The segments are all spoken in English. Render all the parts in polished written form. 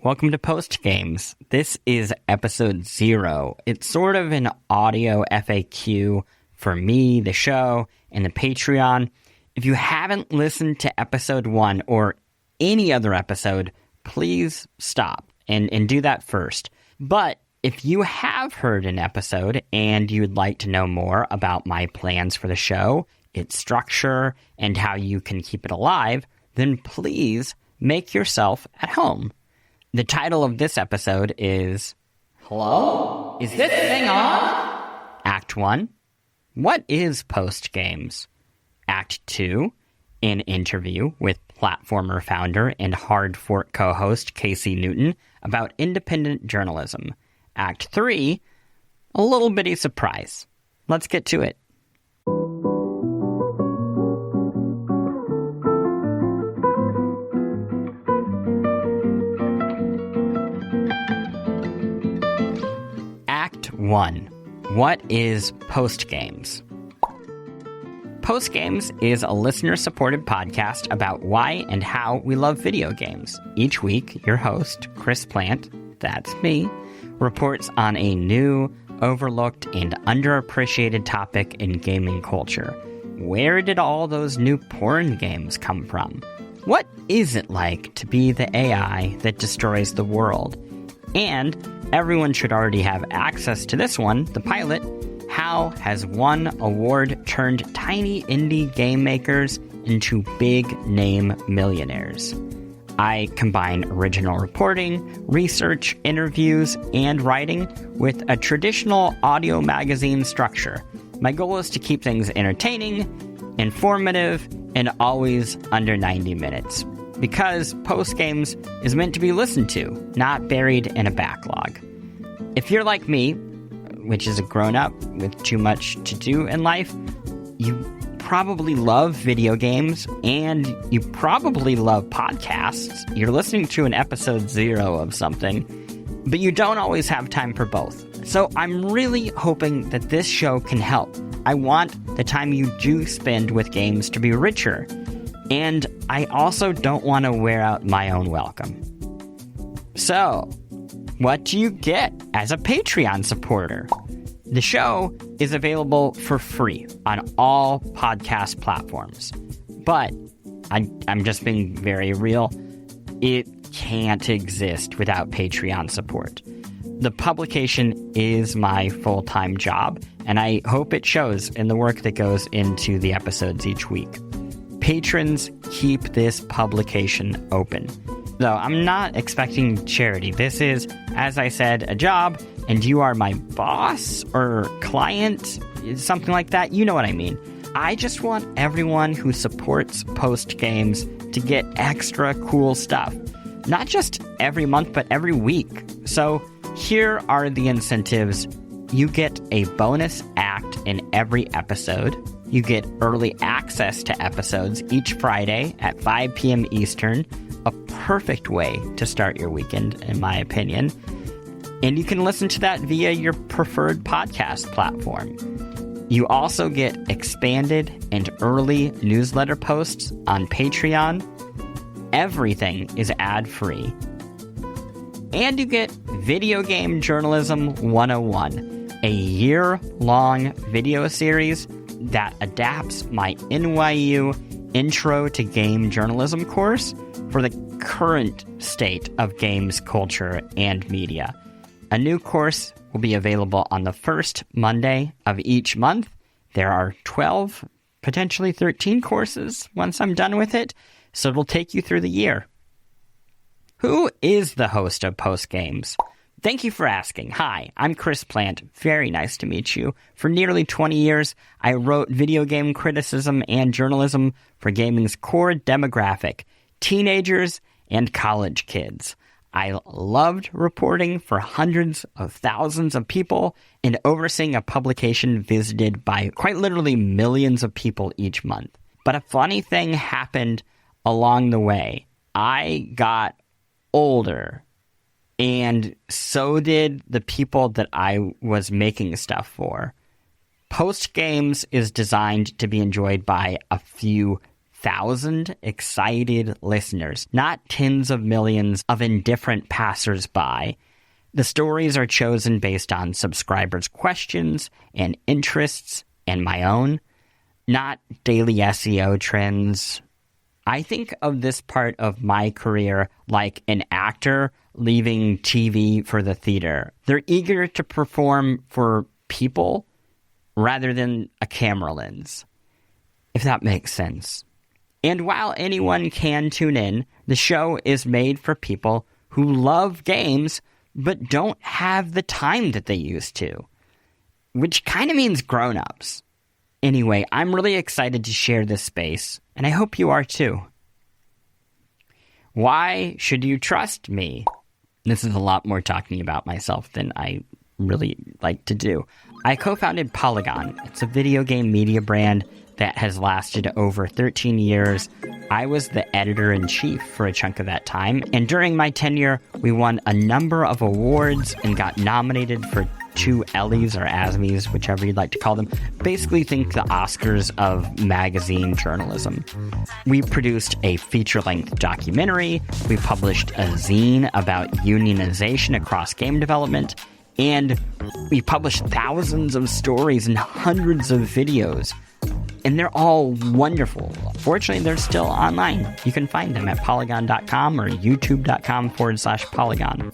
Welcome to Post Games. This is episode 0. It's sort of an audio FAQ for me, the show, and the Patreon. If you haven't listened to episode 1 or any other episode, please stop and do that first. But if you have heard an episode and you'd like to know more about my plans for the show, its structure, and how you can keep it alive, then please make yourself at home. The title of this episode is, Hello? Is this thing on? Act 1, what is Post Games? Act 2, an interview with platformer founder and Hard Fork co-host Casey Newton about independent journalism. Act 3, a little bitty surprise. Let's get to it. Act 1. What is Post Games? Post Games is a listener-supported podcast about why and how we love video games. Each week, your host, Chris Plant, that's me, reports on a new, overlooked, and underappreciated topic in gaming culture. Where did all those new porn games come from? What is it like to be the AI that destroys the world? And everyone should already have access to this one, the pilot. How has one award turned tiny indie game makers into big-name millionaires? I combine original reporting, research, interviews, and writing with a traditional audio magazine structure. My goal is to keep things entertaining, informative, and always under 90 minutes. Because Post Games is meant to be listened to, not buried in a backlog. If you're like me, which is a grown-up with too much to do in life, you probably love video games, and you probably love podcasts. You're listening to an episode 0 of something, but you don't always have time for both. So I'm really hoping that this show can help. I want the time you do spend with games to be richer. And I also don't want to wear out my own welcome. So, what do you get as a Patreon supporter? The show is available for free on all podcast platforms. But, I'm just being very real, it can't exist without Patreon support. The publication is my full-time job, and I hope it shows in the work that goes into the episodes each week. Patrons keep this publication open. Though I'm not expecting charity. This is, as I said, a job, and you are my boss or client, something like that. You know what I mean. I just want everyone who supports Post Games to get extra cool stuff. Not just every month, but every week. So here are the incentives. You get a bonus act in every episode. You get early access to episodes each Friday at 5 p.m. Eastern, a perfect way to start your weekend, in my opinion. And you can listen to that via your preferred podcast platform. You also get expanded and early newsletter posts on Patreon. Everything is ad-free. And you get Video Game Journalism 101, a year-long video series that adapts my NYU Intro to Game Journalism course for the current state of games, culture, and media. A new course will be available on the first Monday of each month. There are 12, potentially 13 courses once I'm done with it, so it'll take you through the year. Who is the host of Post Games? Thank you for asking. Hi, I'm Chris Plant. Very nice to meet you. For nearly 20 years, I wrote video game criticism and journalism for gaming's core demographic, teenagers and college kids. I loved reporting for hundreds of thousands of people and overseeing a publication visited by quite literally millions of people each month. But a funny thing happened along the way. I got older. And so did the people that I was making stuff for. Post Games is designed to be enjoyed by a few 1,000 excited listeners, not tens of millions of indifferent passersby. The stories are chosen based on subscribers' questions and interests and my own, not daily SEO trends. I think of this part of my career like an actor leaving TV for the theater. They're eager to perform for people rather than a camera lens, if that makes sense. And while anyone can tune in, the show is made for people who love games but don't have the time that they used to, which kind of means grown-ups. Anyway, I'm really excited to share this space, and I hope you are too. Why should you trust me? This is a lot more talking about myself than I really like to do. I co-founded Polygon. It's a video game media brand that has lasted over 13 years. I was the editor-in-chief for a chunk of that time, and during my tenure, we won a number of awards and got nominated for 2 Ellys or ASMEs, whichever you'd like to call them. Basically think the Oscars of magazine journalism. We produced a feature-length documentary, we published a zine about unionization across game development, and we published thousands of stories and hundreds of videos. And they're all wonderful. Fortunately, they're still online. You can find them at polygon.com or youtube.com/polygon.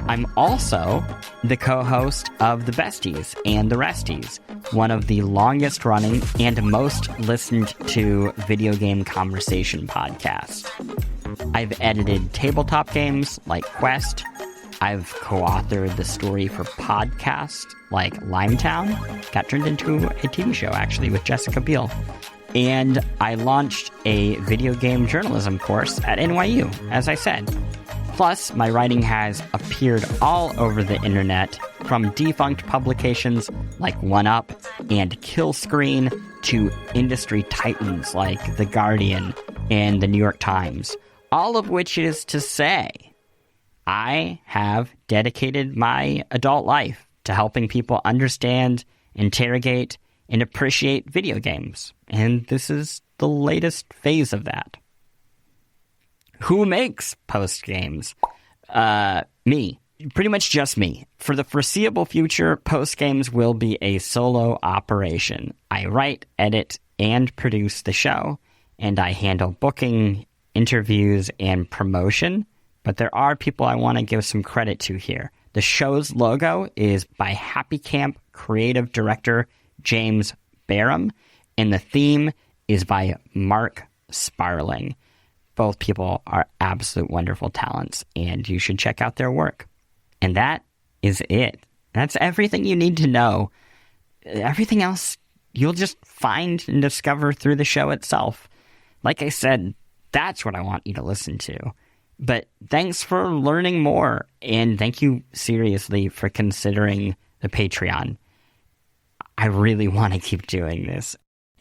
I'm also the co-host of The Besties and The Resties, one of the longest running and most listened to video game conversation podcasts. I've edited tabletop games like Quest. I've co-authored the story for podcasts like Limetown. Got turned into a TV show, actually, with Jessica Biel. And I launched a video game journalism course at NYU, as I said. Plus, my writing has appeared all over the internet, from defunct publications like 1UP and Killscreen to industry titans like The Guardian and The New York Times. All of which is to say, I have dedicated my adult life to helping people understand, interrogate, and appreciate video games. And this is the latest phase of that. Who makes Post Games? Me. Pretty much just me. For the foreseeable future, Post Games will be a solo operation. I write, edit, and produce the show, and I handle booking, interviews, and promotion. But there are people I want to give some credit to here. The show's logo is by Happy Camp creative director James Barham, and the theme is by Mark Sparling. Both people are absolute wonderful talents, and you should check out their work. And that is it. That's everything you need to know. Everything else you'll just find and discover through the show itself. Like I said, that's what I want you to listen to. But thanks for learning more, and thank you seriously for considering the Patreon. I really want to keep doing this.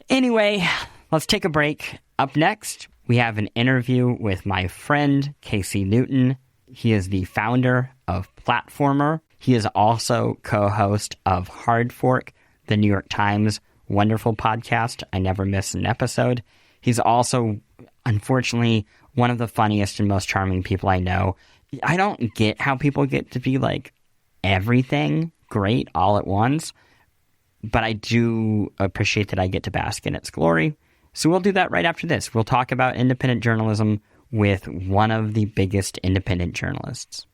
Anyway, let's take a break. Up next, we have an interview with my friend, Casey Newton. He is the founder of Platformer. He is also co-host of Hard Fork, the New York Times wonderful podcast. I never miss an episode. He's also, unfortunately, one of the funniest and most charming people I know. I don't get how people get to be like everything great all at once, but I do appreciate that I get to bask in its glory. So we'll do that right after this. We'll talk about independent journalism with one of the biggest independent journalists.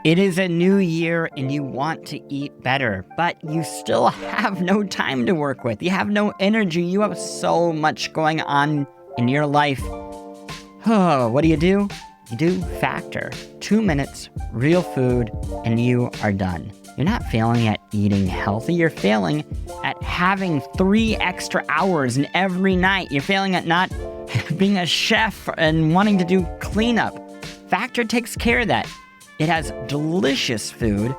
It is a new year and you want to eat better, but you still have no time to work with. You have no energy. You have so much going on in your life. Oh, what do? You do Factor. 2 minutes, real food, and you are done. You're not failing at eating healthy. You're failing at having 3 extra hours in every night. You're failing at not being a chef and wanting to do cleanup. Factor takes care of that. It has delicious food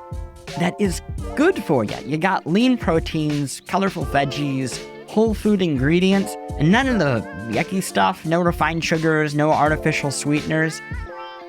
that is good for you. You got lean proteins, colorful veggies, whole food ingredients, and none of the yucky stuff, no refined sugars, no artificial sweeteners.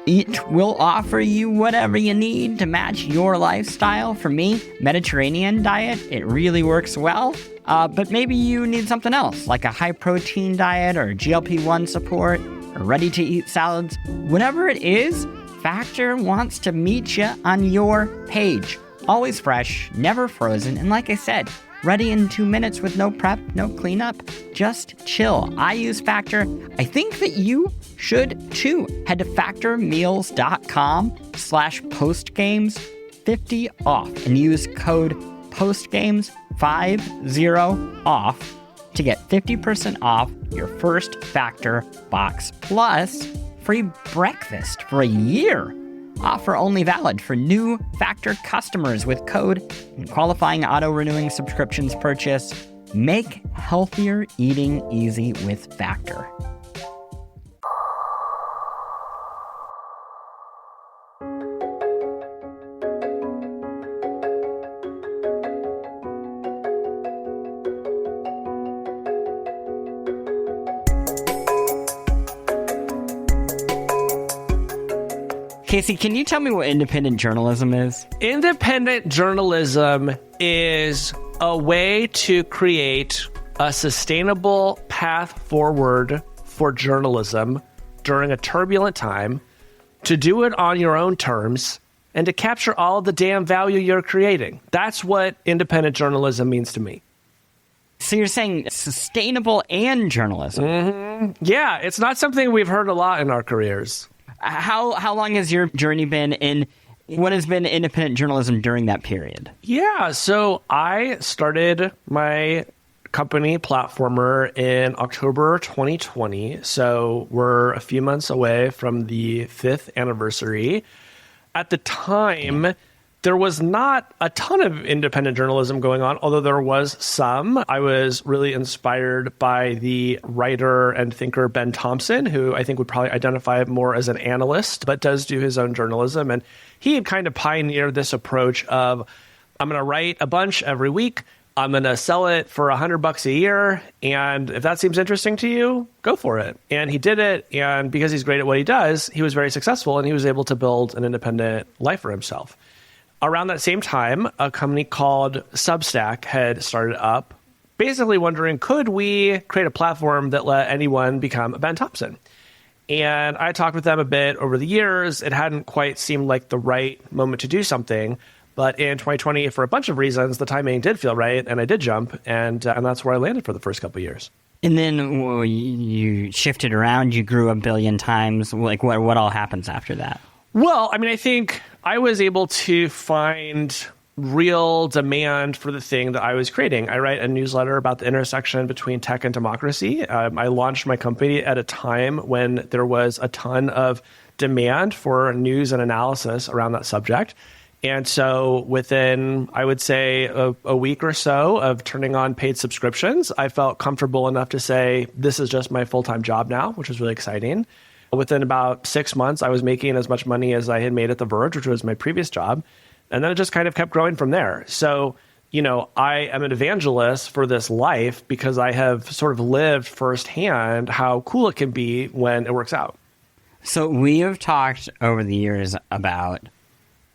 Each will offer you whatever you need to match your lifestyle. For me, Mediterranean diet, it really works well. But maybe you need something else, like a high-protein diet or GLP-1 support or ready-to-eat salads. Whatever it is, Factor wants to meet you on your page. Always fresh, never frozen, and like I said, ready in 2 minutes with no prep, no cleanup. Just chill. I use Factor. I think that you should too. Head to factormeals.com/postgames, 50 off, and use code postgames50 off to get 50% off your first Factor box, plus free breakfast for a year. Offer only valid for new Factor customers with code and qualifying auto-renewing subscriptions purchase. Make healthier eating easy with Factor. Casey, can you tell me what independent journalism is? Independent journalism is a way to create a sustainable path forward for journalism during a turbulent time, to do it on your own terms, and to capture all of the damn value you're creating. That's what independent journalism means to me. So you're saying sustainable and journalism? Mm-hmm. Yeah, it's not something we've heard a lot in our careers. How long has your journey been in, what has been independent journalism during that period? Yeah, so I started my company, Platformer, in October 2020. So we're a few months away from the 5th anniversary. At the time, there was not a ton of independent journalism going on, although there was some. I was really inspired by the writer and thinker Ben Thompson, who I think would probably identify more as an analyst, but does do his own journalism. And he had kind of pioneered this approach of, I'm going to write a bunch every week. I'm going to sell it for $100 a year. And if that seems interesting to you, go for it. And he did it. And because he's great at what he does, he was very successful and he was able to build an independent life for himself. Around that same time, a company called Substack had started up, basically wondering, could we create a platform that let anyone become a Ben Thompson? And I talked with them a bit over the years. It hadn't quite seemed like the right moment to do something. But in 2020, for a bunch of reasons, the timing did feel right, and I did jump, and that's where I landed for the first couple of years. And then you shifted around, you grew a billion times. Like, what all happens after that? Well, I mean, I think I was able to find real demand for the thing that I was creating. I write a newsletter about the intersection between tech and democracy. I launched my company at a time when there was a ton of demand for news and analysis around that subject. And so within, I would say, a week or so of turning on paid subscriptions, I felt comfortable enough to say, this is just my full-time job now, which was really exciting. Within about 6 months, I was making as much money as I had made at The Verge, which was my previous job. And then it just kind of kept growing from there. So, you know, I am an evangelist for this life because I have sort of lived firsthand how cool it can be when it works out. So we have talked over the years about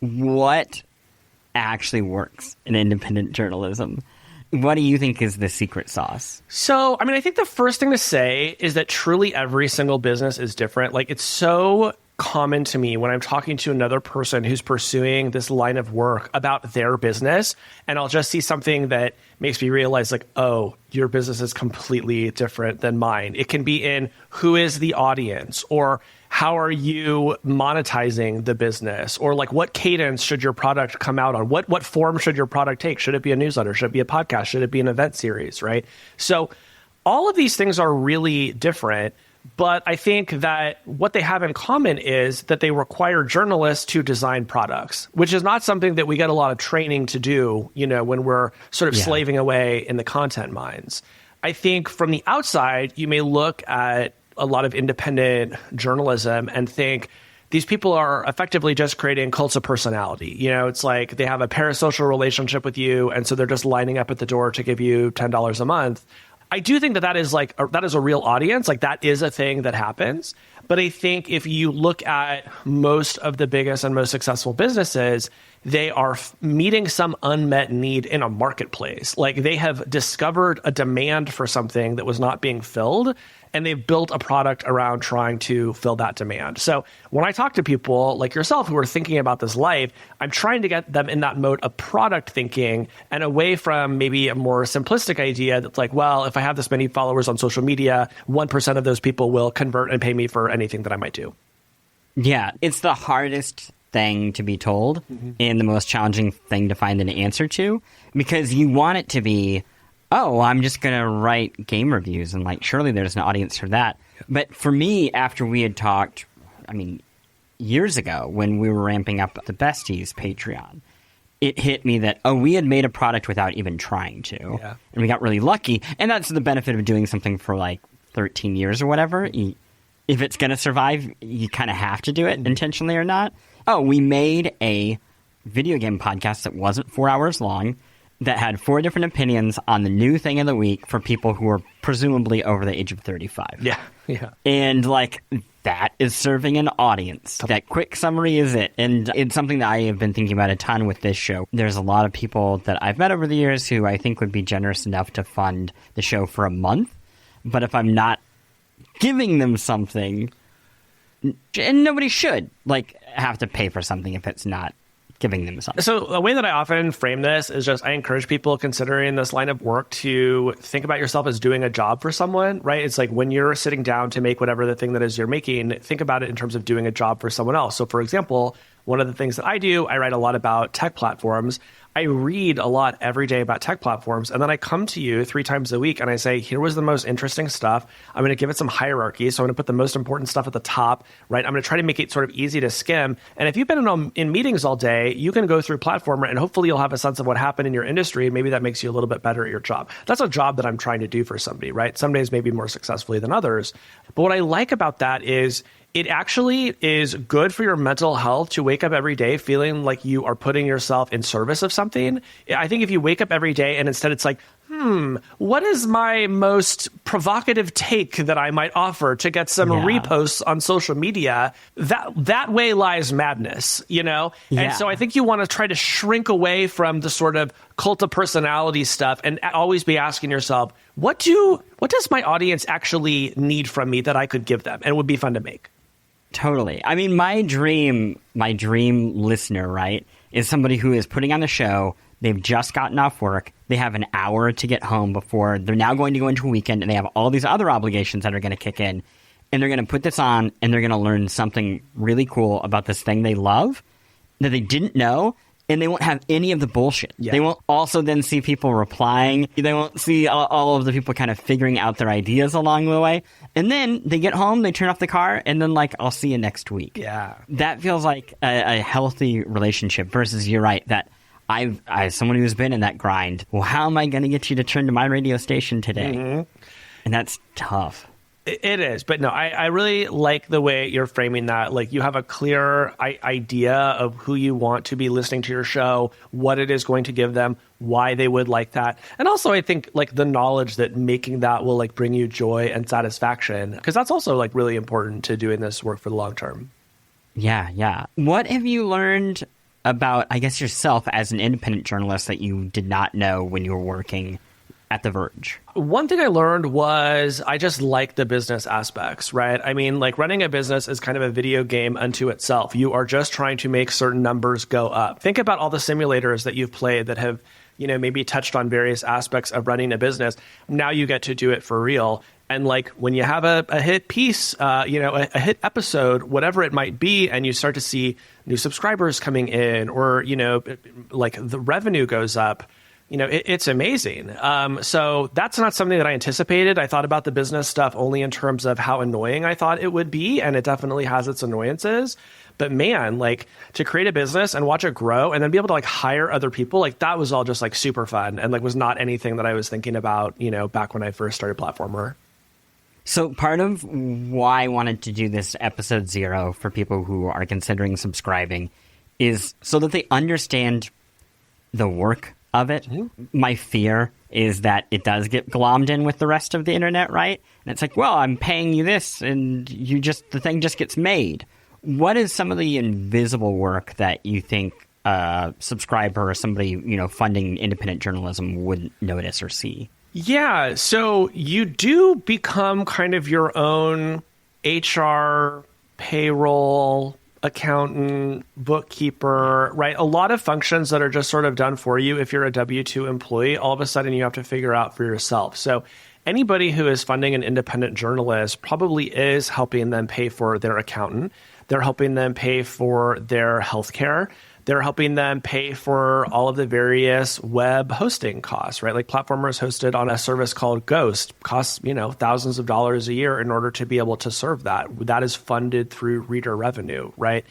what actually works in independent journalism. What do you think is the secret sauce? So, I mean, I think the first thing to say is that truly every single business is different. Like, it's so common to me when I'm talking to another person who's pursuing this line of work about their business, and I'll just see something that makes me realize, like, oh, your business is completely different than mine. It can be in who is the audience, or how are you monetizing the business? Or like, what cadence should your product come out on? What form should your product take? Should it be a newsletter? Should it be a podcast? Should it be an event series, right? So all of these things are really different, but I think that what they have in common is that they require journalists to design products, which is not something that we get a lot of training to do, you know, when we're sort of slaving away in the content mines. I think from the outside, you may look at a lot of independent journalism and think these people are effectively just creating cults of personality. You know, it's like they have a parasocial relationship with you, and so they're just lining up at the door to give you $10 a month. I do think that is that is a real audience. Like that is a thing that happens. But I think if you look at most of the biggest and most successful businesses, they are meeting some unmet need in a marketplace. Like they have discovered a demand for something that was not being filled, and they've built a product around trying to fill that demand. So when I talk to people like yourself who are thinking about this life, I'm trying to get them in that mode of product thinking and away from maybe a more simplistic idea that's like, well, if I have this many followers on social media, 1% of those people will convert and pay me for anything that I might do. Yeah, it's the hardest thing to be told and the most challenging thing to find an answer to, because you want it to be, oh, I'm just going to write game reviews and like surely there's an audience for that. But for me, after we had talked, I mean, years ago when we were ramping up the Besties Patreon, it hit me that, oh, we had made a product without even trying to. Yeah. And we got really lucky. And that's the benefit of doing something for like 13 years or whatever. If it's going to survive, you kind of have to do it intentionally or not. Oh, we made a video game podcast that wasn't 4 hours long, that had 4 different opinions on the new thing of the week for people who are presumably over the age of 35. Yeah. And like that is serving an audience. That quick summary is it. And it's something that I have been thinking about a ton with this show. There's a lot of people that I've met over the years who I think would be generous enough to fund the show for a month. But if I'm not giving them something, and nobody should like have to pay for something if it's not giving them something. So the way that I often frame this is just I encourage people considering this line of work to think about yourself as doing a job for someone, right? It's like when you're sitting down to make whatever the thing that is you're making, think about it in terms of doing a job for someone else. So for example, one of the things that I do, I write a lot about tech platforms. I read a lot every day about tech platforms, and then I come to you 3 times a week and I say, here was the most interesting stuff. I'm going to give it some hierarchy. So I'm going to put the most important stuff at the top, right? I'm going to try to make it sort of easy to skim. And if you've been in meetings all day, you can go through Platformer and hopefully you'll have a sense of what happened in your industry. And maybe that makes you a little bit better at your job. That's a job that I'm trying to do for somebody, right? Some days maybe more successfully than others. But what I like about that is it actually is good for your mental health to wake up every day feeling like you are putting yourself in service of something. I think if you wake up every day and instead it's like, what is my most provocative take that I might offer to get some reposts on social media? That way lies madness, you know? Yeah. And so I think you want to try to shrink away from the sort of cult of personality stuff and always be asking yourself, what does my audience actually need from me that I could give them and would be fun to make? Totally. I mean, my dream listener, right, is somebody who is putting on the show. They've just gotten off work. They have an hour to get home before they're now going to go into a weekend, and they have all these other obligations that are going to kick in. And they're going to put this on, and they're going to learn something really cool about this thing they love that they didn't know, and they won't have any of the bullshit. Yeah. They won't also then see people replying. They won't see all of the people kind of figuring out their ideas along the way. And then they get home, they turn off the car, and then like, I'll see you next week. Yeah. That feels like a healthy relationship versus, you're right, that as someone who's been in that grind, well, how am I going to get you to turn to my radio station today? Mm-hmm. And that's tough. It is. But no, I really like the way you're framing that. Like, you have a clear idea of who you want to be listening to your show, what it is going to give them, why they would like that. And also, I think like the knowledge that making that will like bring you joy and satisfaction, because that's also like really important to doing this work for the long term. Yeah. What have you learned about, I guess, yourself as an independent journalist that you did not know when you were working at The Verge? One thing I learned was I just like the business aspects, right? I mean, like running a business is kind of a video game unto itself. You are just trying to make certain numbers go up. Think about all the simulators that you've played that have, you know, maybe touched on various aspects of running a business. Now you get to do it for real. And like when you have a hit piece, a hit episode, whatever it might be, and you start to see new subscribers coming in, or, you know, like the revenue goes up, you know, it's amazing. So that's not something that I anticipated. I thought about the business stuff only in terms of how annoying I thought it would be. And it definitely has its annoyances. But man, like to create a business and watch it grow and then be able to like hire other people, like that was all just like super fun and like was not anything that I was thinking about, you know, back when I first started Platformer. So part of why I wanted to do this episode 0 for people who are considering subscribing is so that they understand the work of it. My fear is that it does get glommed in with the rest of the internet, right? And it's like, well, I'm paying you this, and the thing just gets made. What is some of the invisible work that you think a subscriber or somebody, funding independent journalism wouldn't notice or see? Yeah, so you do become kind of your own HR, payroll, accountant, bookkeeper, right? A lot of functions that are just sort of done for you. If you're a W-2 employee, all of a sudden you have to figure out for yourself. So anybody who is funding an independent journalist probably is helping them pay for their accountant. They're helping them pay for their healthcare. They're helping them pay for all of the various web hosting costs, right? Like Platformer is hosted on a service called Ghost, costs, thousands of dollars a year in order to be able to serve that. That is funded through reader revenue, right?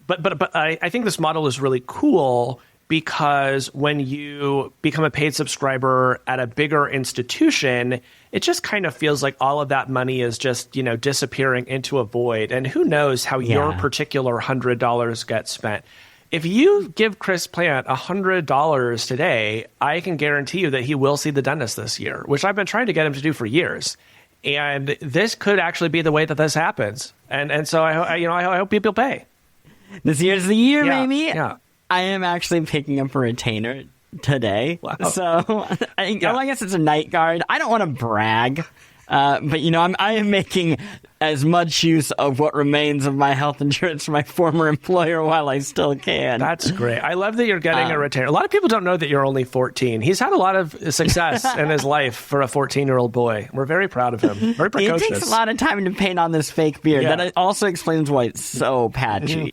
But I think this model is really cool because when you become a paid subscriber at a bigger institution, it just kind of feels like all of that money is just, disappearing into a void. And who knows how your particular $100 gets spent. If you give Chris Plant $100 today, I can guarantee you that he will see the dentist this year, which I've been trying to get him to do for years. And this could actually be the way that this happens. And so I hope people pay. This year's the year, maybe. Yeah. I am actually picking up a retainer today. Wow. So I guess it's a night guard. I don't want to brag. But I am making as much use of what remains of my health insurance from my former employer while I still can. That's great. I love that you're getting a retainer. A lot of people don't know that you're only 14. He's had a lot of success in his life for a 14-year-old boy. We're very proud of him. Very precocious. It takes a lot of time to paint on this fake beard. Yeah. That also explains why it's so patchy.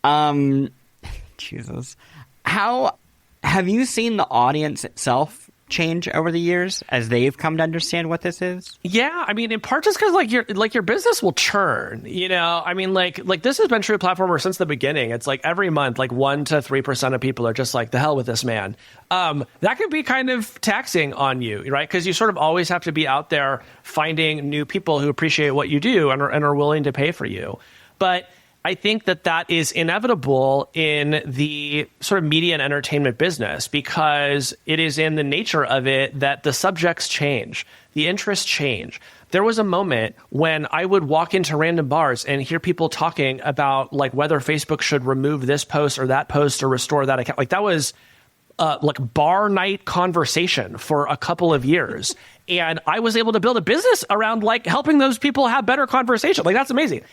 Jesus. How have you seen the audience itself change over the years as they've come to understand what this is? Yeah, I mean, in part just because your business will churn. I mean, like this has been true of Platformer since the beginning. It's like every month, like 1% to 3% of people are just like, the hell with this man. That could be kind of taxing on you, right? Because you sort of always have to be out there finding new people who appreciate what you do and are willing to pay for you. But I think that is inevitable in the sort of media and entertainment business because it is in the nature of it that the subjects change, the interests change. There was a moment when I would walk into random bars and hear people talking about like whether Facebook should remove this post or that post or restore that account. Like that was like bar night conversation for a couple of years. And I was able to build a business around like helping those people have better conversation. Like that's amazing.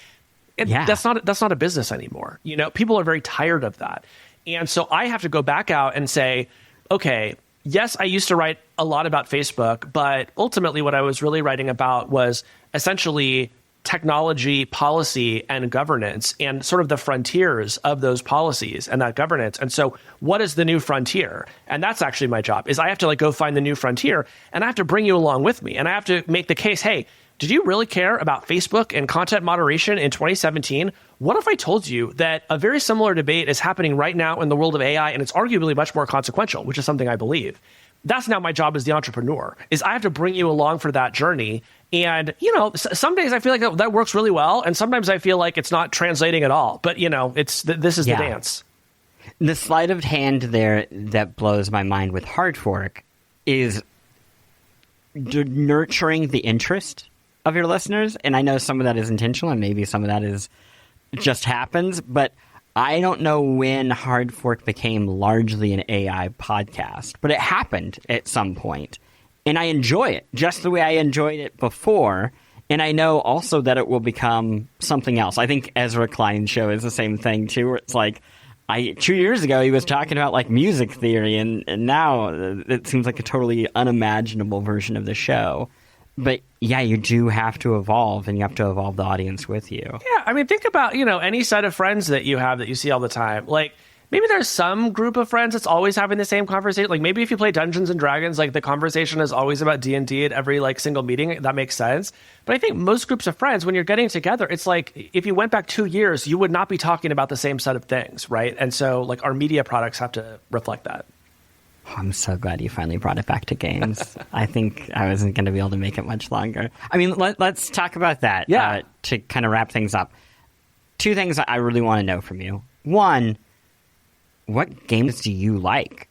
That's not a business anymore. People are very tired of that. And so I have to go back out and say, okay, yes, I used to write a lot about Facebook, but ultimately what I was really writing about was essentially technology, policy, and governance, and sort of the frontiers of those policies and that governance. And so what is the new frontier? And that's actually my job, is I have to like go find the new frontier, and I have to bring you along with me. And I have to make the case, hey, did you really care about Facebook and content moderation in 2017? What if I told you that a very similar debate is happening right now in the world of AI, and it's arguably much more consequential, which is something I believe. That's now my job as the entrepreneur, is I have to bring you along for that journey. And, some days I feel like that works really well, and sometimes I feel like it's not translating at all. But, this is the dance. The sleight of hand there that blows my mind with Hard Fork is nurturing the interest of your listeners, and I know some of that is intentional and maybe some of that is just happens, but I don't know when Hard Fork became largely an AI podcast, but it happened at some point, and I enjoy it just the way I enjoyed it before, and I know also that it will become something else. I think Ezra Klein's show is the same thing too, where it's like 2 years ago he was talking about like music theory, and now it seems like a totally unimaginable version of the show. But yeah, you do have to evolve, and you have to evolve the audience with you. Yeah, I mean, think about, any set of friends that you have that you see all the time. Like, maybe there's some group of friends that's always having the same conversation. Like, maybe if you play Dungeons and Dragons, like, the conversation is always about D&D at every, like, single meeting. That makes sense. But I think most groups of friends, when you're getting together, it's like, if you went back 2 years, you would not be talking about the same set of things, right? And so, like, our media products have to reflect that. Oh, I'm so glad you finally brought it back to games. I think I wasn't going to be able to make it much longer. I mean, let's talk about that to kind of wrap things up. Two things I really want to know from you. One, what games do you like?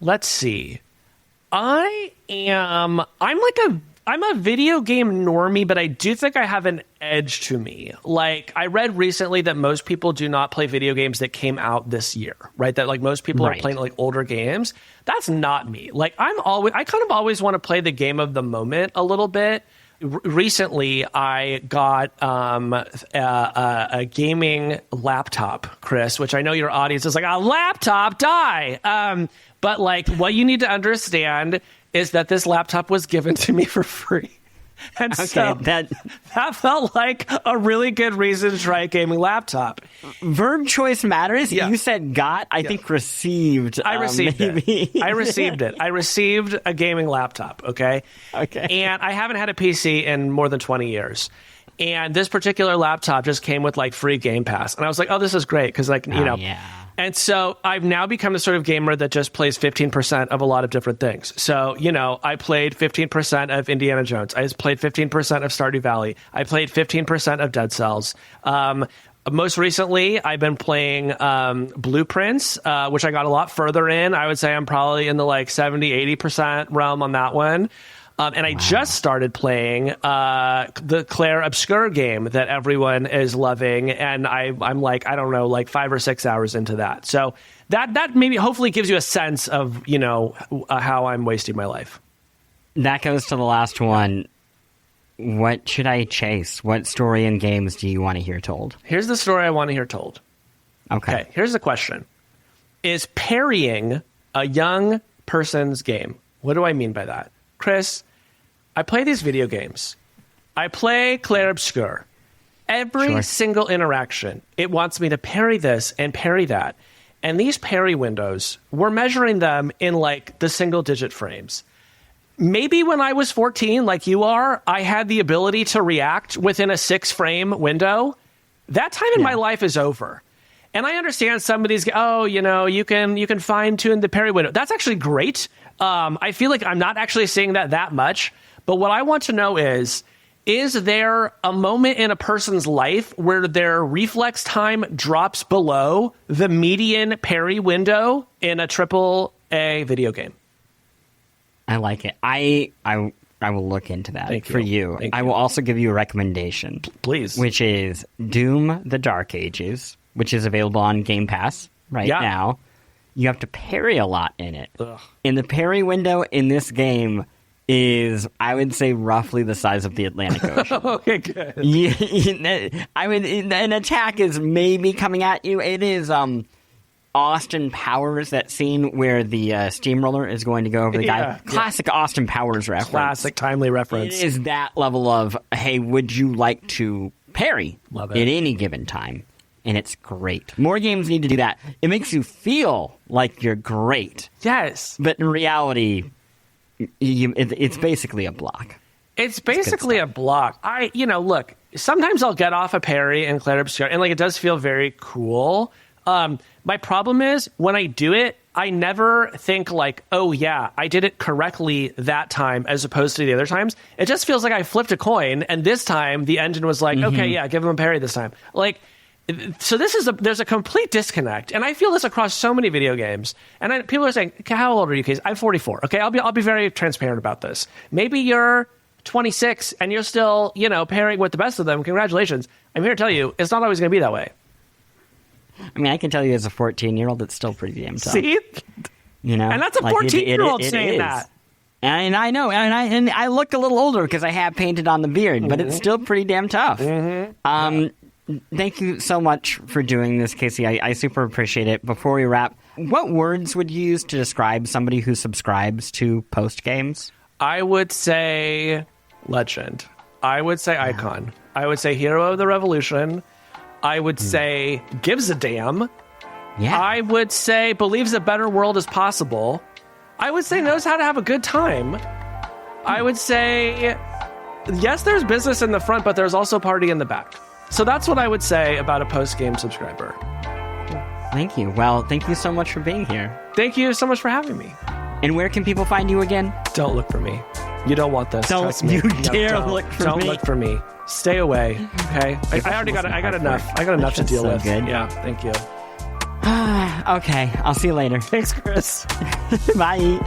Let's see. I'm a video game normie, but I do think I have an edge to me. Like, I read recently that most people do not play video games that came out this year, right? That like most people are playing like older games. That's not me. Like, I kind of always want to play the game of the moment a little bit. Recently, I got a gaming laptop, Chris, which I know your audience is like, a laptop, die. But like, what you need to understand is that this laptop was given to me for free. And okay, so that felt like a really good reason to try a gaming laptop. Verb choice matters. Yeah. You said got. I think received. I received it. I received it. I received a gaming laptop, okay? Okay. And I haven't had a PC in more than 20 years. And this particular laptop just came with like free Game Pass. And I was like, oh, this is great. Because like, you know. Yeah. And so I've now become the sort of gamer that just plays 15% of a lot of different things. So, you know, I played 15% of Indiana Jones. I played 15% of Stardew Valley. I played 15% of Dead Cells. Most recently, I've been playing Blueprints, which I got a lot further in. I would say I'm probably in the like 70, 80% realm on that one. And I just started playing the Claire Obscur game that everyone is loving, and I'm like, I don't know, like 5 or 6 hours into that. So that maybe hopefully gives you a sense of, you know, how I'm wasting my life. That goes to the last one. What should I chase? What story and games do you want to hear told? Here's the story I want to hear told. Okay, here's the question. Is parrying a young person's game? What do I mean by that? Chris, I play these video games. I play Claire Obscur. Every single interaction, it wants me to parry this and parry that. And these parry windows, we're measuring them in like the single-digit frames. Maybe when I was 14, like you are, I had the ability to react within a 6-frame window. That time in my life is over. And I understand somebody's, you know, you can fine-tune the parry window. That's actually great. I feel like I'm not actually seeing that much. But what I want to know is there a moment in a person's life where their reflex time drops below the median parry window in a AAA video game? I like it. I will look into that for you. I will also give you a recommendation. Please. Which is Doom: The Dark Ages, which is available on Game Pass now. You have to parry a lot in it. Ugh. And the parry window in this game is, I would say, roughly the size of the Atlantic Ocean. Okay, good. I mean, an attack is maybe coming at you. It is Austin Powers, that scene where the steamroller is going to go over the guy. Classic Austin Powers reference. Classic, timely reference. It is that level of, hey, would you like to parry Love it. at any given time? And it's great. More games need to do that. It makes you feel like you're great. Yes. But in reality, it's basically a block. It's basically a block. Look, sometimes I'll get off a parry in Claire Obscur, and like it does feel very cool. My problem is when I do it, I never think like, oh yeah, I did it correctly that time as opposed to the other times. It just feels like I flipped a coin, and this time the engine was like, okay, yeah, give him a parry this time. Like, so there's a complete disconnect, and I feel this across so many video games. And people are saying, "How old are you, Casey?" I'm 44. Okay, I'll be very transparent about this. Maybe you're 26 and you're still, pairing with the best of them. Congratulations. I'm here to tell you, it's not always going to be that way. I mean, I can tell you as a 14-year-old, it's still pretty damn tough. See, and that's a 14-year-old saying that. And I know, and I look a little older because I have painted on the beard, but it's still pretty damn tough. Thank you so much for doing this, Casey. I super appreciate it. Before we wrap, what words would you use to describe somebody who subscribes to Post Games? I would say legend. I would say icon. I would say hero of the revolution. I would say gives a damn. Yeah. I would say believes a better world is possible. I would say knows how to have a good time. I would say, yes, there's business in the front, but there's also party in the back. So that's what I would say about a post-game subscriber. Thank you. Well, thank you so much for being here. Thank you so much for having me. And where can people find you again? Don't look for me. You don't want this. Don't you dare look for me. Don't look for me. Stay away. Okay. I got enough. I got enough to deal with. Good. Yeah. Thank you. Okay, I'll see you later. Thanks, Chris. Bye.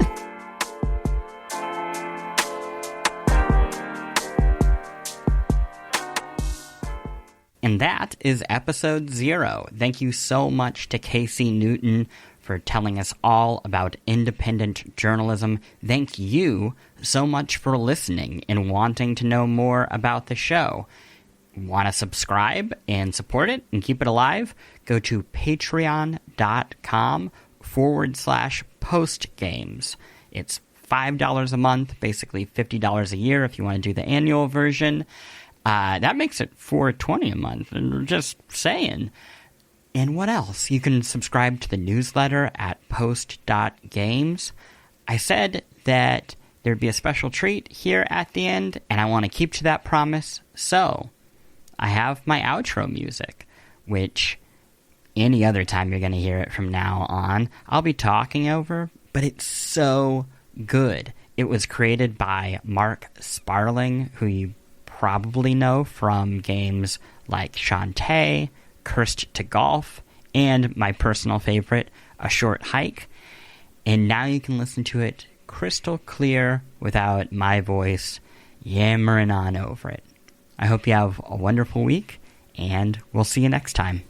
And that is episode 0. Thank you so much to Casey Newton for telling us all about independent journalism. Thank you so much for listening and wanting to know more about the show. Want to subscribe and support it and keep it alive? Go to patreon.com/postgames. It's $5 a month, basically $50 a year if you want to do the annual version. That makes it $4.20 a month, and just saying. And what else? You can subscribe to the newsletter at post.games. I said that there'd be a special treat here at the end, and I want to keep to that promise, so I have my outro music, which any other time you're going to hear it from now on, I'll be talking over, but it's so good. It was created by Mark Sparling, who you probably know from games like Shantae, Cursed to Golf, and my personal favorite, A Short Hike. And now you can listen to it crystal clear without my voice yammering on over it. I hope you have a wonderful week, and we'll see you next time.